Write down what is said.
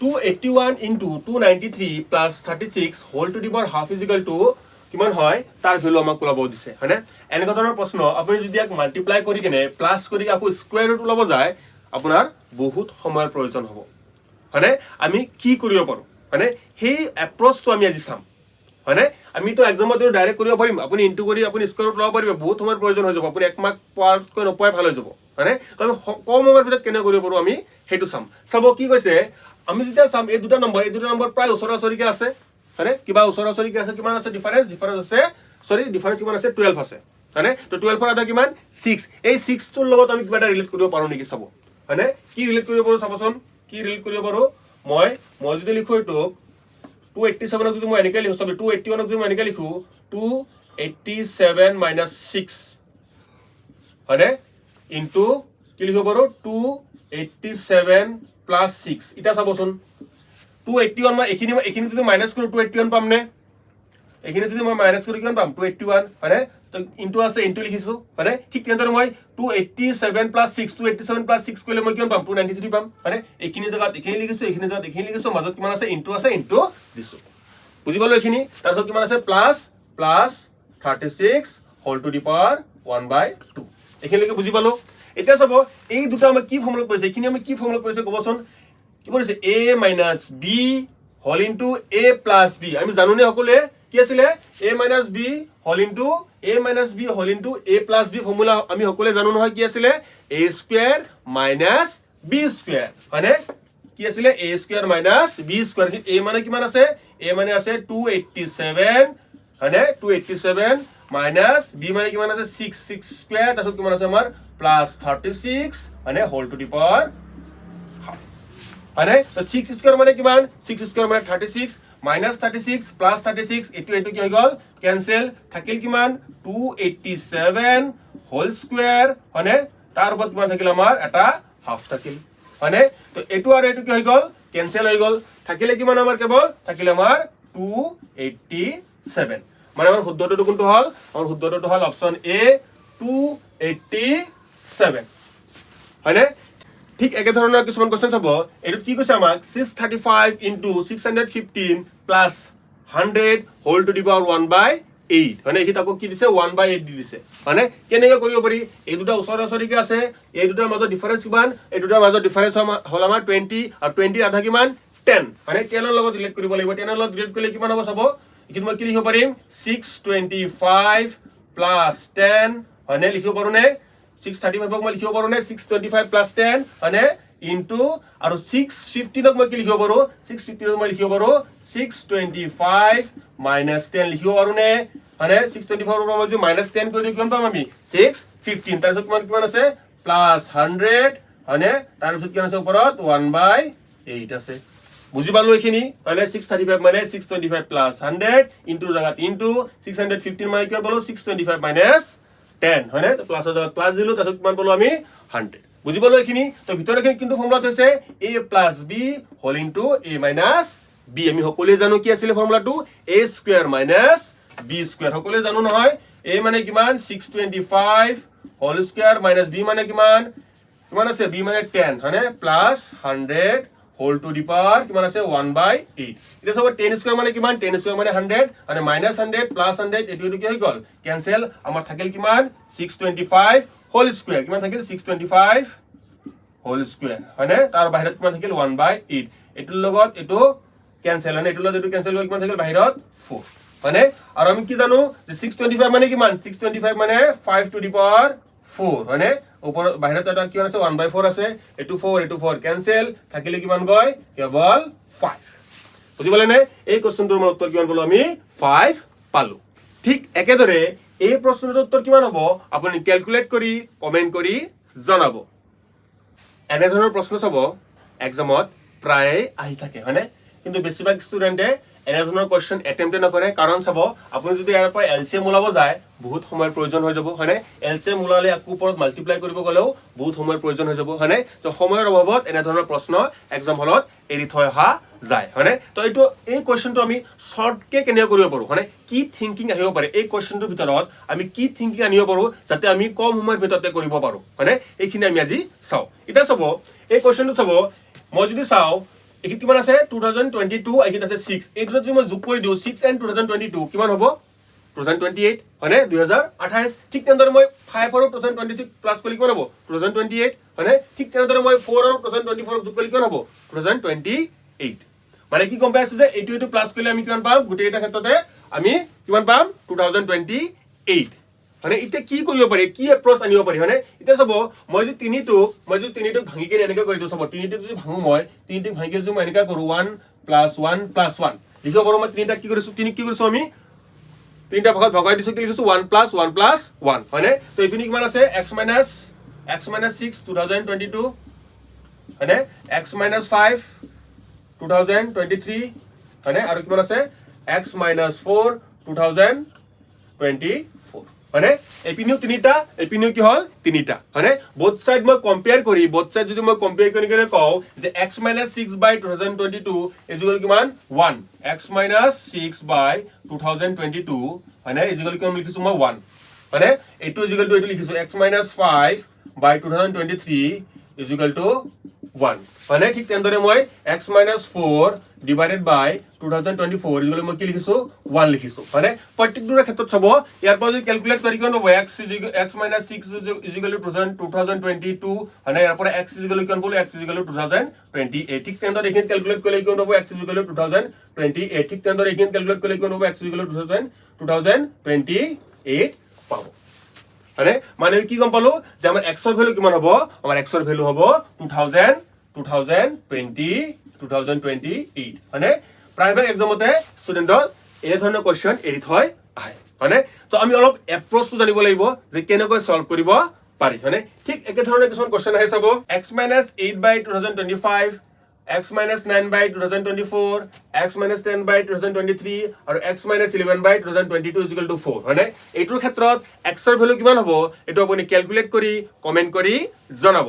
281 into 293 plus 36 whole to the power half is equal to কিমান হয় তাৰ value আমাক ওলাব দিছে হয়নে এনেকুৱা ধৰণৰ প্ৰশ্ন আপুনি যদি এক মাল্টিপ্লাই কৰি কিনে প্লাস কৰি আকৌ স্কয়াৰ ৰুট ওলাব যায় আপোনাৰ বহুত সময়ৰ প্ৰয়োজন হ'ব হয়নে আমি কি কৰিব পাৰো হয়নে সেই এপ্ৰোচটো আমি আজি চাম হয়নে আমি তো এক্সামত ডাইৰেক্ট কৰিব পাৰিম আপুনি ইনটু কৰি আপুনি স্কয়াৰ ৰুট ওলাব পাৰিব বহুত সময়ৰ প্ৰয়োজন হৈ যাব আপুনি এক মাৰ্ক পোৱাতকৈ নপোৱাই ভাল হৈ যাব হয়নে তো আমি কম সময়ৰ ভিতৰত কেনে কৰিব পাৰো আমি হেতু চাম চাব কি কৈছে আমি যেতিয়া চাম এই দুটা নম্বৰ প্ৰায় ওচৰা-ওচৰিকে আছে হয়নে কিবা ওচৰা-ওচৰিকে আছে কিমান আছে ডিফাৰেন্স আছে সৰি ডিফাৰেন্স কিমান আছে 12 আছে হয়নে তো 12 ৰ আধা কিমান 6 এই 6 টোৰ লগত আমি কিবা এটা ৰিলেট কৰিব পাৰো নেকি চাব হয়নে কি ৰিলেট কৰিব পাৰো চাবচোন কি ৰিলেট কৰিব পাৰো মই যদি লিখো এটো 287 ক যদি মই এনেকৈ লিখো সব 281 ক যদি মই এনেকৈ লিখো 287 - 6 হয়নে ইনটু কি লিখিব পাৰো 287 + 6 এটা চাবচোন 281 মই এখিনি যদি মাইনাস কৰো 281 পাম নে এখিনি যদি মই মাইনাস কৰো কিমান পাম 281 হয়নে তো ইনটু আছে ইনটু লিখিছো হয়নে ঠিক তেনেদৰে মই 287 + 6 287 + 6 কৰিলে মই কিমান পাম 293 পাম হয়নে এখিনি জায়গাত এখিনি লিখিছো এখিনি জায়গাত এখিনি লিখিছো মাজত কিমান আছে ইনটু দিছো বুজি পালো এখিনি তাৰছত কিমান আছে plus 36 whole to the power 1/2 এখিনিলৈকে বুজি পালো এতিয়া চাব এই দুটা আমি কি ফৰ্মুলা কৰিছে এখিনি আমি কি ফৰ্মুলা কৰিছে ক'বচোন কি কৰিছে a - b whole into a + b আমি জানোনে সকলে কি আছিল a - b whole into a - b whole into a + b formula আমি সকলে জানো নহয় কি আছিল a স্কয়াৰ - b স্কয়াৰ মানে কি আছিল a square - b square a মানে কিমান আছে a মানে আছে 287 মানে 287 মাইনাস b মানে কিমান আছে 6 স্কয়াৰ তাৰছত কিমান আছে আমাৰ প্লাস 36 মানে whole to the power half মানে তো 6 স্কয়াৰ মানে কিমান 6 স্কয়াৰ মানে 36 মাইনাস 36 প্লাস 36 এটো কি হৈ গল ক্যান্সেল থাকিল কিমান 287 হোল স্কয়াৰ মানে তাৰ ওপৰত কিমান থাকিল আমাৰ এটা হাফ থাকিল মানে তো এটো আৰু এটো কি হৈ গল ক্যান্সেল হৈ গল থাকিলে কিমান আমাৰ কেৱল থাকিলে আমাৰ 287 মানে আমাৰ শুদ্ধটো কোনটো হল আমাৰ শুদ্ধটো হল অপচন এ 287 হয়নে ঠিক একে ধৰণৰ কিছুমান কোৱেশ্চন হ'ব এটো কি কৈছে আমাক 635 * 615 + 100 হোল টু দি পাৱাৰ 1/8 মানে এই তাকো কি দিছে 1/8 দি দিছে মানে কেনেকৈ কৰিব পাৰি এই দুটা ওচৰা-ওচৰিকে আছে এই দুটাৰ মাজত ডিফাৰেন্স কিমান এই দুটাৰ মাজত ডিফাৰেন্স হল আমাৰ 20 আৰু 20 আধা কিমান 10 মানে 10 ৰ লগত ৰিলেট কৰিব লাগিব 10 ৰ লগত ৰিলেট কৰিলে কিমান হ'ব চাব এখিনি মই কি লিখিব পাৰিম 625 + 10 হয়নে লিখিব পাৰো নে 635 ক মই লিখিব পাৰো নে 625 + 10 হয়নে ইনটু আৰু 615 ক মই কি লিখিব পাৰো 615 ক মই লিখিব পাৰো 625 - 10 লিখিব পাৰো নে হয়নে 625 ৰ পৰা মই যদি -10 কৰি দিও কিমান পাম আমি 615 তাৰপিছত কিমান আছে প্লাস 100 হয়নে তাৰপিছত কিমান আছে ওপৰত 1/8 আছে বুজি পালো এখিনি মানে 635 মানে 625 + 100 ইনটু জাগাত ইনটু 615 মানে কিমান পালো 625 - 10 হয়নে তো প্লাসৰ জাগাত প্লাস দিলো তাৰপিছত কিমান পালো আমি 100 বুজি পালো এখিনি তো ভিতৰখিনি কিন্তু ফৰ্মুলাত আছে a + b whole into a - b আমি সকলোৱে জানো কি আছিল ফৰ্মুলাটো a স্কয়াৰ - b স্কয়াৰ সকলোৱে জানো নহয় a মানে কিমান 625 হোল স্কয়াৰ - b মানে কিমান আছে b মানে 10 হয়নে plus 100 whole to the power কিমান আছে 1/8 এটা সব 10 স্কয়াৰ মানে কিমান 10 স্কয়াৰ মানে 100 মানে -100 প্লাস 100 এটো কি হৈ গল ক্যান্সেল আমাৰ থাকিল কিমান 625 হোল স্কয়াৰ কিমান থাকিল 625 হোল স্কয়াৰ হয়নে তাৰ বাহিৰত কিমান থাকিল 1/8 এটোৰ লগত এটো ক্যান্সেল মানে এটোৰ লগত এটো ক্যান্সেল হৈ কিমান থাকিল বাহিৰত 4 হয়নে আৰু আমি কি জানো যে 625 মানে কিমান 625 মানে 5 টু দি পাৱাৰ 4 হয়নে ওপৰ বাহিৰত এটা কিমান আছে 1/4 আছে এটো 4 ক্যান্সেল থাকিলে কিমান গয় কেৱল 5 বুজি পালে নে এই কোৱেশ্চনটোৰ উত্তৰ কিমান পালো আমি 5 পালো ঠিক একেদৰে এই প্ৰশ্নটোৰ উত্তৰ কিমান হ'ব আপুনি ক্যালকুলেট কৰি কমেন্ট কৰি জনাব এনে ধৰণৰ প্ৰশ্ন চাব এক্সামত প্ৰায় আহি থাকে হয়নে কিন্তু বেছিভাগ ষ্টুডেন্টে এনে ধৰণৰ কোৱেশ্চন এটেম্প্ট নকৰে কাৰণ চাব আপুনি যদি ইয়াৰ পৰা এলসিএম ওলাব যায় বহুত সময়ৰ প্ৰয়োজন হৈ যাব হয়নে এলসিএম ওলালে আকু ওপৰত মাল্টিপ্লাই কৰিব গলেও বহুত সময়ৰ প্ৰয়োজন হৈ যাব হয়নে তো সময়ৰ অভাৱত এনে ধৰণৰ প্ৰশ্ন এক্সাম হলত এৰি থৈ অহা যায় হয়নে তো এই কোৱেশ্চনটো আমি শৰ্টকে কেনে কৰিব পাৰো হয়নে কি থিংকিং আহিব পাৰে এই কোৱেশ্চনটোৰ ভিতৰত আমি কি থিংকিং আনিব পাৰো যাতে আমি কম সময়ৰ ভিতৰতে কৰিব পাৰো হয়নে এইখিনি আমি আজি চাও এটা চাব এই কোৱেশ্চনটো চাব মই যদি চাও এইটো কিমান আছে 2022 এইটো আছে 6 এইটো যদি মই যোগ কৰি দিও 6 and 2022 কিমান হ'ব 2028 হয়নে 2028 ঠিক তেনেদৰে মই 5 আৰু 2023 প্লাস কৰি কিমান হ'ব 2028 হয়নে ঠিক তেনেদৰে মই 4 আৰু 2024 যোগ কৰি কিমান হ'ব 2028 মানে কি গম পাই আছো যে এইটো প্লাস কৰিলে আমি কিমান পাম গোটেইটা ক্ষেত্ৰতে আমি কিমান পাম 2028 হয়নে এতিয়া কি কৰিব পাৰি কি এপ্ৰোচ আনিব পাৰি হয়নে এতিয়া চাব মই যদি তিনিটোক ভাঙি কেনে এনেকৈ কৰি দিও চাব তিনিটোক যদি ভাঙো মই তিনিটোক ভাঙি কেনে যদি মই এনেকৈ কৰো 1 + 1 + 1 লিখিব পাৰো মই তিনিটা কি কৰিছো তিনিক কি কৰিছো আমি তিনটা ভাগত ভগাই দিছো কি লিখিছো 1 + 1 + 1 হয়নে তো এইখিনি কিমান আছে x - 6 2022 হয়নে x - 5 2023 হয়নে আৰু কিমান আছে x - 4 2024 হয়নে এপিনিও তিনিটা এপিনিও কি হল তিনিটা হয়নে বোথ সাইড মই কম্পেয়াৰ কৰি বোথ সাইড যদি মই কম্পেয়াৰ কৰি কেনে কও যে x - 6/2022 = কিমান 1 x - 6/2022 হয়নে = কিমান লিখিছো মই 1 হয়নে এইটো = এইটো লিখিছো x - 5/2023 = 1 হয়নে ঠিক তেনেদৰে মই x - 4 divided by 2024 = মই কি লিখিছো 1 লিখিছো হয়নে প্ৰত্যেকটোৰ ক্ষেত্ৰত চাব ইয়াৰ পৰা যদি ক্যালকুলেট কৰি কিমান হ'ব x - 6 = 2022 হয়নে ইয়াৰ পৰা x = কিমান বল x = 2028 ঠিক তেনেদৰে এইখিনি ক্যালকুলেট কৰিলে কিমান হ'ব x = 2028 ঠিক তেনেদৰে এইখিনি ক্যালকুলেট কৰিলে কিমান হ'ব x = 2028 পাব হয়নে মানে কি গম পালো যে আমাৰ x ৰ ভ্যালু কিমান হ'ব আমাৰ x ৰ ভ্যালু হ'ব 2028 হয়নে প্ৰাইভেট এক্সামতে ষ্টুডেন্টৰ এই ধৰণৰ কোৱেশ্চন এৰি থৈ আহে হয়নে তো আমি অলপ এপ্ৰোচটো জানিব লাগিব যে কেনেকৈ সলভ কৰিব পাৰি হয়নে ঠিক একে ধৰণৰ কিছুমান কোৱেশ্চন আহে চাব x - 8/2025 x - 9/2024 x - 10/2023 আৰু x - 11/2022 = 4 হয়নে এইটোৰ ক্ষেত্ৰত x ৰ ভ্যালু কিমান হ'ব এটো আপুনি ক্যালকুলেট কৰি কমেন্ট কৰি জনাব